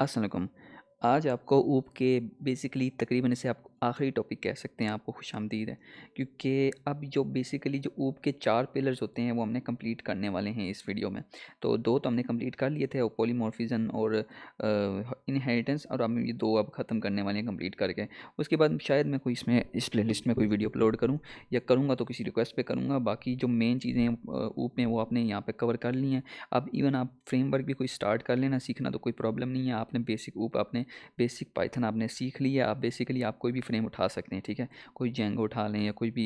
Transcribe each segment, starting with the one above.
अस्सलाम वालेकुम। आज आपको ऊप के बेसिकली तकरीबन इसे आप आखिरी टॉपिक कह सकते हैं, आपको खुशामदीद है। क्योंकि अब जो बेसिकली जो ऊप के 4 पिलर्स होते हैं वो हमने कंप्लीट करने वाले हैं इस वीडियो में। तो 2 तो हमने कंप्लीट कर लिए थे, पॉलीमॉर्फिज्म और इनहेरिटेंस, और हम ये 2 अब ख़त्म करने वाले हैं कंप्लीट करके। उसके बाद शायद मैं कोई इसमें इस प्लेलिस्ट में कोई वीडियो अपलोड करूँ, या करूँगा तो किसी रिक्वेस्ट पे करूँगा। बाकी जो मेन चीज़ें हैं ऊप में वो आपने यहाँ पे कवर कर ली हैं। अब इवन आप फ्रेमवर्क भी कोई स्टार्ट कर लेना सीखना, तो कोई प्रॉब्लम नहीं है। आपने बेसिक ऊप आपने बेसिक पाइथन आपने सीख लिया। आप बेसिकली आप कोई भी फ्रेम उठा सकते हैं, ठीक है। कोई जेंगो उठा लें या कोई भी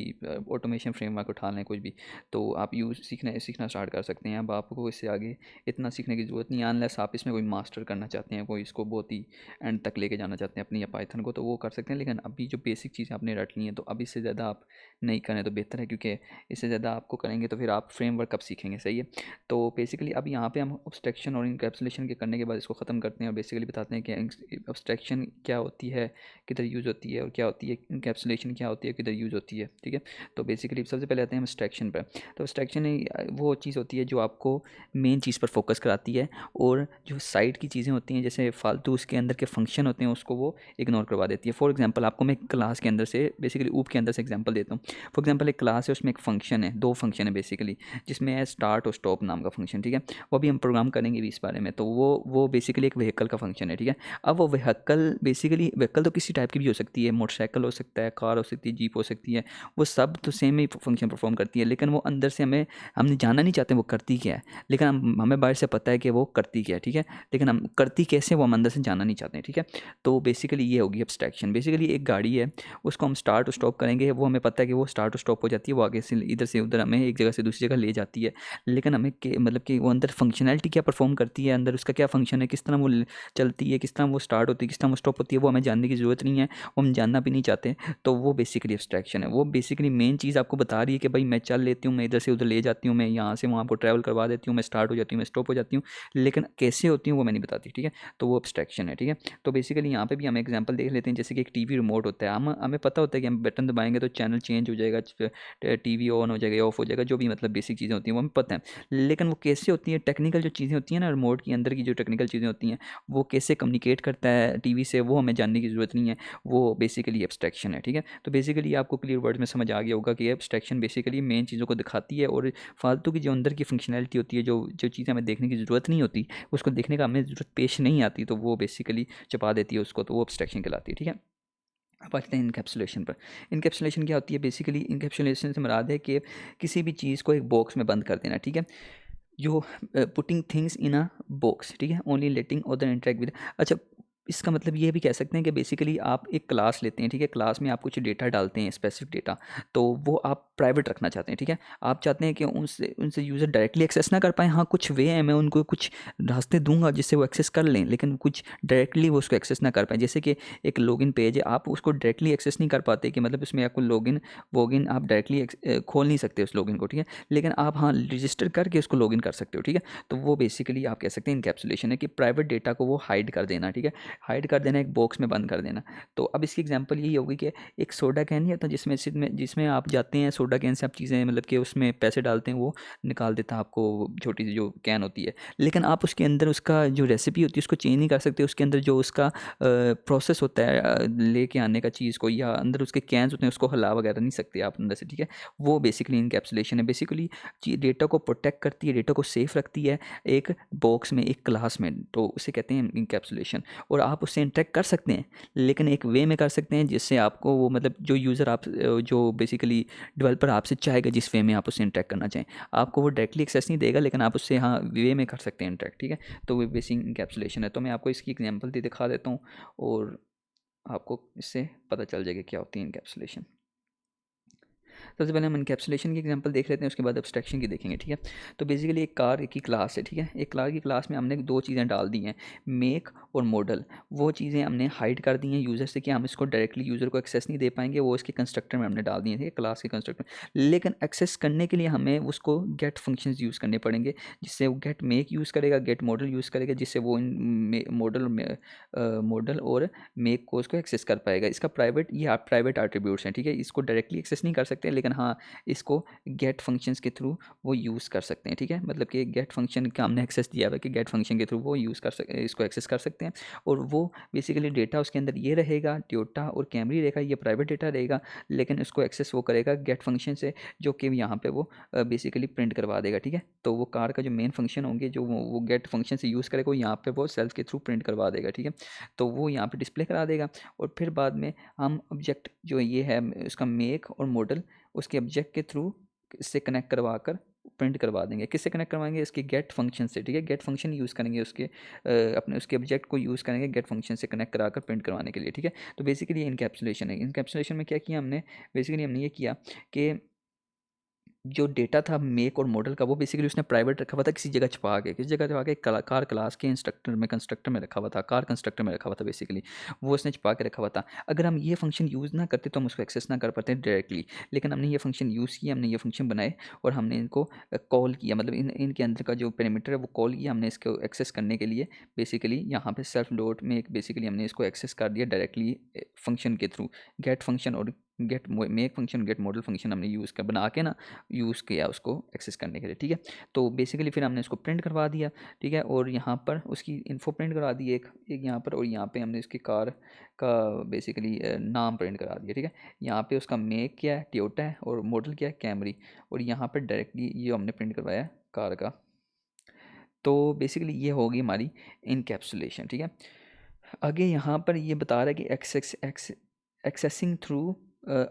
ऑटोमेशन फ्रेमवर्क उठा लें, कुछ भी, तो आप यूज़ सीखना स्टार्ट कर सकते हैं। अब आपको इससे आगे इतना सीखने की ज़रूरत नहीं है, अनलेस आप इसमें कोई मास्टर करना चाहते हैं, कोई इसको बहुत ही एंड तक लेके जाना चाहते हैं अपनी या पाइथन को, तो वो कर सकते हैं। लेकिन अभी जो बेसिक चीज़ें आपने रट ली हैं, तो अब इससे ज़्यादा आप नहीं करें तो बेहतर है, क्योंकि इससे ज़्यादा आपको करेंगे तो फिर आप फ्रेमवर्क कब सीखेंगे, सही है। तो बेसिकली अब यहाँ पे हम अब्स्ट्रैक्शन और इनकैप्सुलेशन के करने के बाद इसको ख़त्म करते हैं और बेसिकली बताते हैं कि अब्स्ट्रैक्शन क्या होती है, किधर यूज़ होती है, और क्या होती है इनकैप्सुलेशन क्या होती है, किधर यूज़ होती है, ठीक है। तो बेसिकली सबसे पहले आते हैं हम अब्स्ट्रैक्शन पर। तो अब्स्ट्रैक्शन वो चीज़ होती है जो आपको मेन चीज़ पर फोकस कराती है, और जो साइड की चीज़ें होती हैं जैसे फालतू उसके अंदर के फंक्शन होते हैं उसको वो इग्नोर करवा देती है। फॉर एग्जांपल आपको मैं क्लास के अंदर से बेसिकली ऊप के अंदर से एग्जांपल देता हूँ। फॉर एग्जांपल एक क्लास है, उसमें एक फंक्शन है, 2 फंक्शन है बेसिकली, जिसमें है स्टार्ट और स्टॉप नाम का फंक्शन, ठीक है। वो भी हम प्रोग्राम करेंगे भी इस बारे में। तो वो बेसिकली एक व्हीकल का फंक्शन है, ठीक है। अब वो व्हीकल तो किसी टाइप की भी हो सकती है, मोटरसाइकिल हो सकता है, कार हो सकती है, जीप हो सकती है। वो सब तो सेम ही फंक्शन परफॉर्म करती है, लेकिन वो अंदर से हमने जानना नहीं चाहते वो करती क्या है, लेकिन हमें बाहर से पता है कि वो करती क्या है, ठीक है। लेकिन हम करती कैसे वो हम अंदर से जानना नहीं चाहते हैं, ठीक है। तो बेसिकली ये होगी एब्स्ट्रैक्शन। बेसिकली एक गाड़ी है, उसको हम स्टार्ट और स्टॉप करेंगे, वो हमें पता है कि वो स्टार्ट और स्टॉप हो जाती है, वो आगे से इधर से उधर हमें एक जगह से दूसरी जगह ले जाती है। लेकिन हमें मतलब कि वो अंदर फंक्शनैलिटी क्या परफॉर्म करती है, अंदर उसका क्या फंक्शन है, किस तरह वो चलती है, किस तरह वो स्टार्ट होती है, किस तरह वो स्टॉप होती है, वो हमें जानने की ज़रूरत नहीं है, वो हम जानना भी नहीं चाहते। तो वो बेसिकली एब्स्ट्रैक्शन है। वो बेसिकली मेन चीज़ आपको बता रही है कि भाई मैं चल लेती हूँ, मैं इधर से उधर ले जाती हूँ, मैं यहाँ से वहाँ को ट्रैवल करवा देती हूँ, मैं स्टार्ट हो जाती हूँ, मैं स्टॉप हो जाती हूँ, लेकिन कैसे होती हूँ वो मैं नहीं बताती, ठीक है। तो वो एब्स्ट्रैक्शन है, ठीक है। तो बेसिकली यहाँ पे भी हम एग्जांपल देख लेते हैं, जैसे कि एक टीवी रिमोट होता है, हम हमें पता होता है कि हम बटन दबाएंगे तो चैनल चेंज हो जाएगा, टीवी ऑन हो जाएगा या ऑफ हो जाएगा, जो भी मतलब बेसिक चीज़ें होती हैं वो हमें पता है। लेकिन वो कैसे होती हैं, टेक्निकल जो चीज़ें होती हैं ना, रिमोट के अंदर की जो टेक्निकल चीज़ें होती हैं, वो कैसे कम्युनिकेट करता है टीवी से, वो हमें जानने की ज़रूरत नहीं है। वो बेसिकली एब्स्ट्रैक्शन है, ठीक है। तो बेसिकली आपको क्लियर वर्ड में समझ आ गया होगा कि एब्स्ट्रैक्शन बेसिकली मेन चीज़ों को दिखाती है, और फालतू की जो अंदर की फंक्शनैलिटी होती है, जो जो चीज़ें हमें देखने की ज़रूरत नहीं होती, उसको देखने का हमें ज़रूरत पेश नहीं आती, तो वो बेसिकली छुपा देती है उसको, तो वो एब्स्ट्रैक्शन कहलाती है, ठीक है। अब आते हैं इनकैप्सुलेशन पर। इनकैप्सुलेशन क्या होती है, बेसिकली इनकैप्सुलेशन से मुराद है कि किसी भी चीज़ को एक बॉक्स में बंद कर देना, ठीक है। जो putting things in a box, ठीक है, only letting other interact with. अच्छा, इसका मतलब ये भी कह सकते हैं कि बेसिकली आप एक क्लास लेते हैं, ठीक है। क्लास में आप कुछ डेटा डालते हैं, स्पेसिफिक डेटा, तो वो आप प्राइवेट रखना चाहते हैं, ठीक है। आप चाहते हैं कि उनसे उनसे यूज़र डायरेक्टली एक्सेस ना कर पाएँ। हाँ, कुछ वे हैं, मैं उनको कुछ रास्ते दूंगा जिससे वो एक्सेस कर लें, लेकिन कुछ डायरेक्टली वो उसको एक्सेस ना कर पाएँ। जैसे कि एक लॉगिन पेज है, आप उसको डायरेक्टली एक्सेस नहीं कर पाते, कि मतलब उसमें आपको लॉगिन वॉगिन आप डायरेक्टली खोल नहीं सकते उस लॉगिन को, ठीक है। लेकिन आप हाँ रजिस्टर करके उसको लॉगिन कर सकते हो, ठीक है। तो वो बेसिकली आप कह सकते हैं इनकैप्सुलेशन है, कि प्राइवेट डेटा को वो हाइड कर देना, ठीक है। हाइड कर देना, एक बॉक्स में बंद कर देना। तो अब इसकी एग्जांपल यही होगी कि एक सोडा कैन नहीं आता, जिसमें आप जाते हैं, सोडा कैन से आप चीज़ें मतलब कि उसमें पैसे डालते हैं, वो निकाल देता है आपको, छोटी सी जो कैन होती है। लेकिन आप उसके अंदर उसका जो रेसिपी होती है उसको चेंज नहीं कर सकते, उसके अंदर जो उसका प्रोसेस होता है लेके आने का चीज़ को, या अंदर उसके कैंस होते हैं उसको हिला वगैरह नहीं सकते आप अंदर से, ठीक है। वो बेसिकली इनकैप्सुलेशन है। बेसिकली डेटा को प्रोटेक्ट करती है, डेटा को सेफ रखती है एक बॉक्स में, एक क्लास में, तो उसे कहते हैं इनकैप्सुलेशन। और आप उससे इंटरेक्ट कर सकते हैं, लेकिन एक वे में कर सकते हैं जिससे आपको वो मतलब जो यूज़र आप जो बेसिकली डेवलपर आपसे चाहेगा जिस वे में आप उससे इंटरेक्ट करना चाहें, आपको वो डायरेक्टली एक्सेस नहीं देगा, लेकिन आप उससे हाँ वे में कर सकते हैं इंटरेक्ट, ठीक है। तो वो बेसिक इनकैप्सुलेशन है। तो मैं आपको इसकी एग्जांपल दिखा देता हूँ, और आपको इससे पता चल जाएगा क्या होती है इनकैप्सुलेशन। सबसे पहले हम एनकैप्सुलेशन की एग्जांपल देख लेते हैं, उसके बाद एब्स्ट्रैक्शन की देखेंगे, ठीक है। तो बेसिकली एक कार की क्लास है, ठीक है। एक कार की क्लास में हमने 2 चीज़ें डाल दी हैं, मेक और मॉडल। वो चीज़ें हमने हाइड कर दी हैं यूज़र से, कि हम इसको डायरेक्टली यूज़र को एक्सेस नहीं दे पाएंगे, वो इसके कंस्ट्रक्टर में हमने डाल दिए थे, क्लास के कंस्ट्रक्टर। लेकिन एक्सेस करने के लिए हमें उसको गेट फंक्शंस यूज़ करने पड़ेंगे, जिससे वो गेट मेक यूज़ करेगा, गेट मॉडल यूज़ करेगा, जिससे वो मॉडल और मेक को उसको एक्सेस कर पाएगा। इसका प्राइवेट ये आप प्राइवेट एट्रीब्यूट्स हैं, ठीक है। इसको डायरेक्टली एक्सेस नहीं कर सकते, लेकिन हाँ इसको गेट फंक्शंस के थ्रू वो यूज़ कर सकते हैं, ठीक है। मतलब कि गेट फंक्शन का हमने एक्सेस दिया हुआ है कि गेट फंक्शन के थ्रू वो यूज़ कर सकते, इसको एक्सेस कर सकते हैं। और वो बेसिकली डेटा उसके अंदर ये रहेगा, टोयोटा और कैमरी रहेगा, ये प्राइवेट डेटा रहेगा, लेकिन उसको एक्सेस वो करेगा गेट फंक्शन से, जो कि यहाँ पे वो बेसिकली प्रिंट करवा देगा, ठीक है। तो वो कार का जो मेन फंक्शन होंगे जो वो गेट फंक्शन से यूज़ करेगा, वो यहाँ पे वो सेल्स के थ्रू प्रिंट करवा देगा, ठीक है। तो वो यहाँ पे डिस्प्ले करा देगा, और फिर बाद में हम ऑब्जेक्ट जो ये है उसका मेक और मॉडल उसके ऑब्जेक्ट के थ्रू इससे कनेक्ट करवा कर प्रिंट करवा देंगे। किससे कनेक्ट करवाएंगे? इसके गेट फंक्शन से, ठीक है। गेट फंक्शन यूज़ करेंगे उसके अपने उसके ऑब्जेक्ट को यूज़ करेंगे गेट फंक्शन से कनेक्ट कराकर प्रिंट करवाने के लिए, ठीक है। तो बेसिकली ये इनकैप्सुलेशन है। इनकैप्सुलेशन में क्या किया हमने? बेसिकली हमने ये किया कि जो डेटा था मेक और मॉडल का, वो बेसिकली उसने प्राइवेट रखा हुआ था किसी जगह छुपा के, किसी जगह छुपा के कार क्लास के कंस्ट्रक्टर में रखा हुआ था, कार कंस्ट्रक्टर में रखा हुआ था बेसिकली, वो उसने छुपा के रखा हुआ था। अगर हम ये फंक्शन यूज़ ना करते तो हम उसको एक्सेस ना कर पाते डायरेक्टली, लेकिन हमने ये फंक्शन यूज़ किया, हमने ये फंक्शन बनाए और हमने इनको कॉल किया, मतलब इनके अंदर का जो पैरामीटर है वो कॉल किया हमने इसको एक्सेस करने के लिए। बेसिकली यहाँ पे सेल्फ डॉट में एक बेसिकली हमने इसको एक्सेस कर दिया डायरेक्टली फंक्शन के थ्रू, गेट फंक्शन और get make function, get model function हमने यूज़ कर बना के ना यूज़ किया उसको एक्सेस करने के लिए, ठीक है। तो बेसिकली फिर हमने इसको प्रिंट करवा दिया, ठीक है। और यहाँ पर उसकी इन्फो प्रिंट करा दी एक यहाँ पर, और यहाँ पे हमने इसकी कार का बेसिकली नाम प्रिंट करा दिया, ठीक है। यहाँ पे उसका मेक क्या है? टोयोटा है, और मॉडल क्या है? कैमरी। और यहाँ पर डायरेक्टली ये हमने प्रिंट करवाया कार का। तो बेसिकली ये होगी हमारी इनकैप्सुलेशन, ठीक है। आगे यहाँ पर ये बता रहा है कि accessing through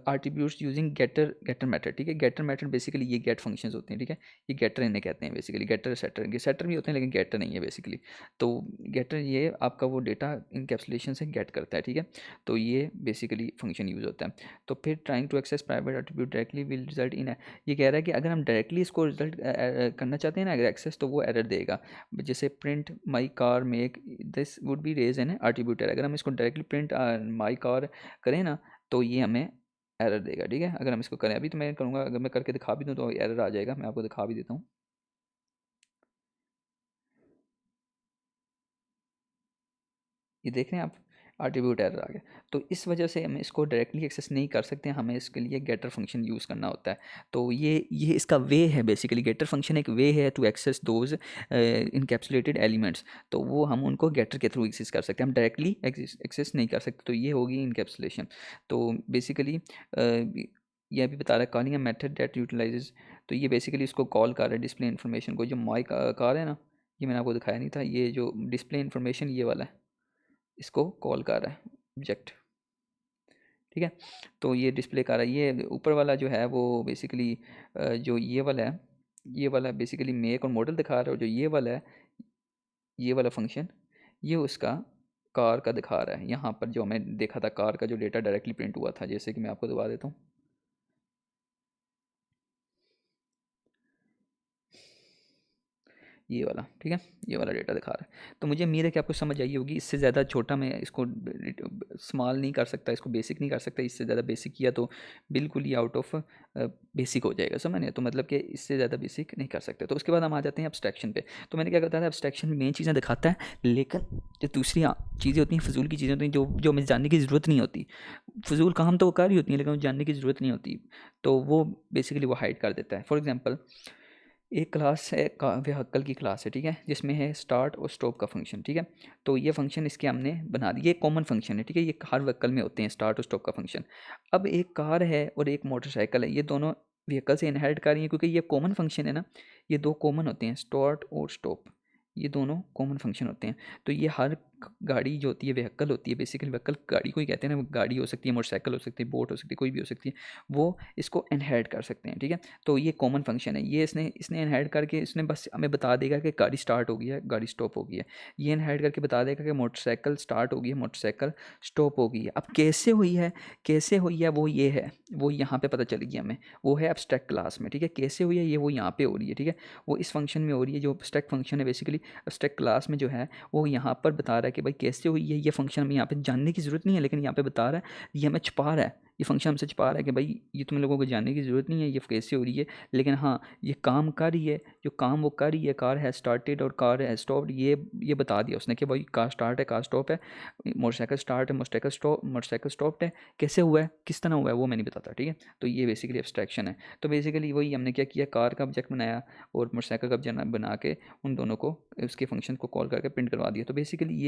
attributes using getter method, ठीक है। गेटर मेथड बेसिकली ये गेट फंक्शंस होते हैं, ठीक है। ये गेटर इन्हें कहते हैं बेसिकली, गेटर सेटर, ये सेटर भी होते हैं लेकिन गेटर नहीं है बेसिकली। तो गेटर ये आपका वो डेटा इनकैप्सुलेशन से गेट करता है, ठीक है। तो ये बेसिकली फंक्शन यूज़ होता है। तो फिर trying to access private attribute directly will result in, ये कह रहा है कि अगर हम डायरेक्टली इसको रिजल्ट करना चाहते हैं ना अगर एक्सेस, तो वो एरर देगा। जैसे print my car make, this would be raise an attribute error, अगर हम इसको डायरेक्टली प्रिंट माई कार करें ना तो ये हमें एरर देगा, ठीक है। अगर हम इसको करें, अभी तो मैं करूँगा, अगर मैं करके दिखा भी दूँ तो एरर आ जाएगा, मैं आपको दिखा भी देता हूँ। ये देख रहे हैं आप, आर्टिब्यूट एरर आ गया। तो इस वजह से हम इसको डायरेक्टली एक्सेस नहीं कर सकते, हमें इसके लिए गेटर फंक्शन यूज़ करना होता है। तो ये इसका वे है बेसिकली, गेटर फंक्शन एक वे है to access those encapsulated elements. तो वो हम उनको गेटर के थ्रू एक्सेस कर सकते हैं, हम डायरेक्टली एक्सेस नहीं कर सकते। तो ये होगी इनकैप्सुलेशन। तो बेसिकली ये अभी बता रहा है calling a method that utilises, तो ये बेसिकली इसको कॉल कर रहा है डिस्प्ले इन्फॉर्मेशन को। जो माई कार है ना, ये मैंने आपको दिखाया नहीं था, ये जो डिस्प्ले इन्फॉर्मेशन ये वाला है, इसको कॉल कर रहा है ऑब्जेक्ट, ठीक है। तो ये डिस्प्ले कर रहा है, ये ऊपर वाला जो है वो बेसिकली जो ये वाला है, ये वाला बेसिकली मेक और मॉडल दिखा रहा है, और जो ये वाला है, ये वाला फंक्शन, ये उसका कार का दिखा रहा है। यहाँ पर जो हमें देखा था कार का जो डेटा डायरेक्टली प्रिंट हुआ था, जैसे कि मैं आपको दबा देता हूँ, ये वाला, ठीक है। ये वाला डेटा दिखा रहा है। तो मुझे उम्मीद है कि आपको समझ आई होगी। इससे ज़्यादा छोटा मैं इसको स्मॉल नहीं कर सकता, इसको बेसिक नहीं कर सकता। इससे ज़्यादा बेसिक किया तो बिल्कुल ही आउट ऑफ बेसिक हो जाएगा, समझ। तो मतलब कि इससे ज़्यादा बेसिक नहीं कर सकते। तो उसके बाद हम आ जाते हैं एब्स्ट्रैक्शन पे। तो मैंने क्या बताया था, एब्स्ट्रैक्शन मेन चीज़ें दिखाता है, लेकिन जो दूसरी चीज़ें होती हैं, फजूल की चीज़ें होती हैं, जो जो हमें जानने की ज़रूरत नहीं होती। फजूल काम तो वो कर ही होती हैं, लेकिन वो जानने की ज़रूरत नहीं होती, तो वो बेसिकली वो हाइड कर देता है। फॉर एग्जाम्पल, एक क्लास है व्हीकल की क्लास है, ठीक है, जिसमें है स्टार्ट और स्टॉप का फंक्शन, ठीक है। तो ये फंक्शन इसके हमने बना दिए, कॉमन फंक्शन है, ठीक है। ये हर व्हीकल में होते हैं स्टार्ट और स्टॉप का फंक्शन। अब एक कार है और एक मोटरसाइकिल है, ये दोनों व्हीकल से इनहेरिट कर रही हैं, क्योंकि ये कॉमन फंक्शन है ना। ये दो कॉमन होते हैं, स्टार्ट और स्टॉप, ये दोनों कॉमन फंक्शन होते हैं। तो ये हर गाड़ी जो होती है व्हीकल होती है, बेसिकली व्हीकल गाड़ी को ही कहते हैं ना। गाड़ी हो सकती है, मोटरसाइकिल हो सकती है, बोट हो सकती है, कोई भी हो सकती है, वो इसको इनहेरिट कर सकते हैं, ठीक है। तो ये कॉमन फंक्शन है। ये इसने इनहेरिट करके इसने बस हमें बता देगा कि गाड़ी स्टार्ट हो गई है, गाड़ी स्टॉप हो गई है। ये इनहेरिट करके बता देगा कि मोटरसाइकिल स्टार्ट हो गई है, मोटरसाइकिल स्टॉप हो गई है। अब कैसे हुई है, कैसे हुई है, वो ये है, वो यहाँ पे पता चलेगी हमें। वो है एब्स्ट्रैक्ट क्लास में, ठीक है। कैसे हुई है ये, वो यहाँ पे हो रही है, ठीक है। वो इस फंक्शन में हो रही है, जो एब्स्ट्रैक्ट फंक्शन है बेसिकली एब्स्ट्रैक्ट क्लास में जो है, वो यहाँ पर बता रहा है कि भाई कैसे हुई है ये फंक्शन। हमें यहाँ पे जानने की ज़रूरत नहीं है, लेकिन यहाँ पे बता रहा है, ये हमें छुपा रहा है ये फंक्शन हमसे छुपा रहा है कि भाई ये तुम लोगों को जानने की ज़रूरत नहीं है ये कैसे हो रही है, लेकिन हाँ ये काम कर रही है, जो काम वो कर रही है, कार हैज़ स्टार्टेड और कार हैज़ स्टॉप्ड, ये बता दिया उसने कि भाई कार स्टार्ट है कार स्टॉप है, मोटरसाइकिल स्टार्ट है मोटरसाइकिल स्टॉप्ड है, कैसे हुआ है किस तरह हुआ है वो मैं नहीं बताता, ठीक है। तो ये बेसिकली एब्स्ट्रैक्शन है। तो बेसिकली वही हमने क्या किया, कार का ऑब्जेक्ट बनाया और मोटरसाइकिल का ऑब्जेक्ट बना के उन दोनों को उसके फंक्शन को कॉल करके प्रिंट करवा दिया। तो बेसिकली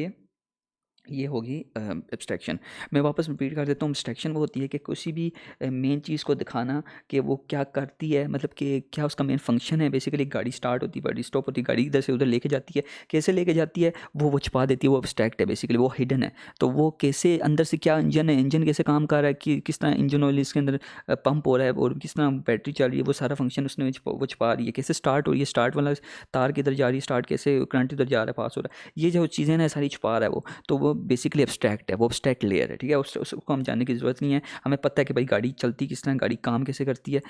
ये होगी एब्स्ट्रैक्शन। मैं वापस रिपीट कर देता हूँ, एब्स्ट्रैक्शन वो होती है कि किसी भी मेन चीज़ को दिखाना कि वो क्या करती है, मतलब कि क्या उसका मेन फंक्शन है। बेसिकली गाड़ी स्टार्ट होती है, गाड़ी स्टॉप होती है, गाड़ी इधर से उधर लेके जाती है, कैसे लेके जाती है वो छुपा देती है, वो एब्स्ट्रैक्ट है, बेसिकली वो हिडन है। तो वो कैसे अंदर से क्या इंजन है, इंजन कैसे काम कर रहा है, कि किस तरह इंजन ऑयल इसके अंदर पंप हो रहा है और किस तरह बैटरी चल रही है, वो सारा फंक्शन उसने वो छुपा रही है। कैसे स्टार्ट हो रही है, स्टार्ट वाला तार किधर जा रही है, स्टार्ट कैसे करंट इधर जा रहा है, पास हो रहा है, ये जो चीज़ें ना सारी छुपा रहा है वो। तो वो बेसिकली एब्स्ट्रैक्ट है, वो एब्स्ट्रैक्ट लेयर है, ठीक है। उसको हम जानने की ज़रूरत नहीं है। हमें पता है कि भाई गाड़ी चलती किस तरह, गाड़ी काम कैसे करती है,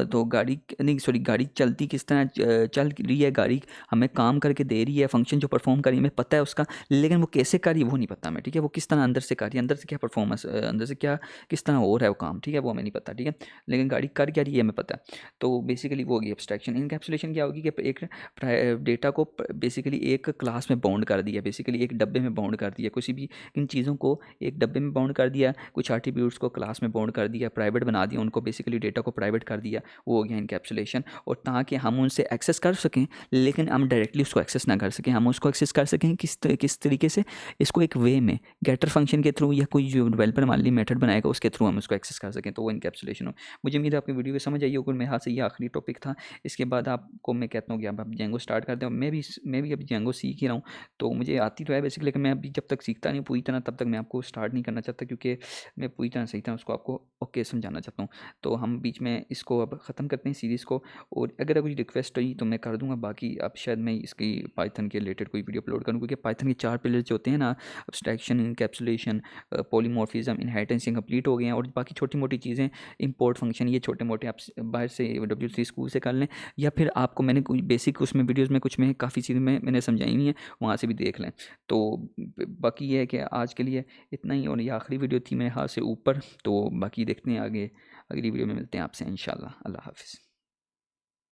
तो गाड़ी नहीं सॉरी गाड़ी चलती किस तरह, चल रही है गाड़ी, हमें काम करके दे रही है, फंक्शन जो परफॉर्म कर रही है हमें पता है उसका, लेकिन वो कैसे कर रही है वो नहीं पता हमें, ठीक है। वो किस तरह अंदर से कर रही है, अंदर से क्या परफॉर्मेंस, अंदर से क्या किस तरह हो रहा है वो काम, ठीक है, वो हमें नहीं पता, ठीक है। लेकिन गाड़ी कर क्या रही है हमें पता है। तो बेसिकली वो होगी एब्स्ट्रैक्शन। इनकैप्सुलेशन क्या होगी कि एक डेटा को बेसिकली एक क्लास में बाउंड कर दिया, बेसिकली एक डब्बे में बाउंड कर दिया, किसी भी इन चीज़ों को एक डब्बे में बाउंड कर दिया, कुछ एट्रीब्यूट्स को क्लास में बाउंड कर दिया, प्राइवेट बना दिया उनको, बेसिकली डेटा को प्राइवेट कर दिया, वो हो गया इनकैप्सुलेशन। और ताकि हम उनसे एक्सेस कर सकें लेकिन हम डायरेक्टली उसको एक्सेस ना कर सकें, हम उसको एक्सेस कर सकें किस तरीके से, इसको एक वे में गेटर फंक्शन के थ्रू या कोई जो डेवलपर मान ली मेथड बनाएगा उसके थ्रू हम उसको एक्सेस कर सकें, तो वो इनकैप्सुलेशन हो। मुझे उम्मीद है आपकी वीडियो को समझ आई होगी। मेरे हाथ से ये आखिरी टॉपिक था। इसके बाद आपको मैं कहता हूँ कि आप जेंगो स्टार्ट करते हो। मैं भी अभी जेंगो सीख ही रहा हूँ, तो मुझे आती तो है बेसिकली, लेकिन मैं अभी जब तक सीखता नहीं पूरी तरह तब तक मैं आपको स्टार्ट नहीं करना चाहता, क्योंकि मैं पूरी तरह सीखता हूँ उसको आपको ओके समझाना चाहता हूँ। तो हम बीच में इसको अब ख़त्म करते हैं सीरीज़ को, और अगर कोई रिक्वेस्ट हुई तो मैं कर दूँगा। बाकी अब शायद मैं इसकी पाइथन के रिलेटेड कोई वीडियो अपलोड करूँ, क्योंकि पाइथन के 4 पिलर जो होते हैं ना, abstraction, encapsulation, polymorphism, inheritance, complete हो गए हैं। और बाकी छोटी मोटी चीज़ें, इंपोर्ट फंक्शन, ये छोटे मोटे आप बाहर से W3 स्कूल से कर लें, या फिर आपको मैंने कोई बेसिक उसमें वीडियोज़ में कुछ में काफ़ी चीज़ें मैंने समझाई हुई हैं, वहाँ से भी देख लें। तो बाकी ये है कि आज के लिए इतना ही, और ये आखिरी वीडियो थी मेरे हाथ से ऊपर। तो बाकी देखते हैं आगे, अगली वीडियो में मिलते हैं आपसे इंशाल्लाह। अल्लाह हाफ़िज़।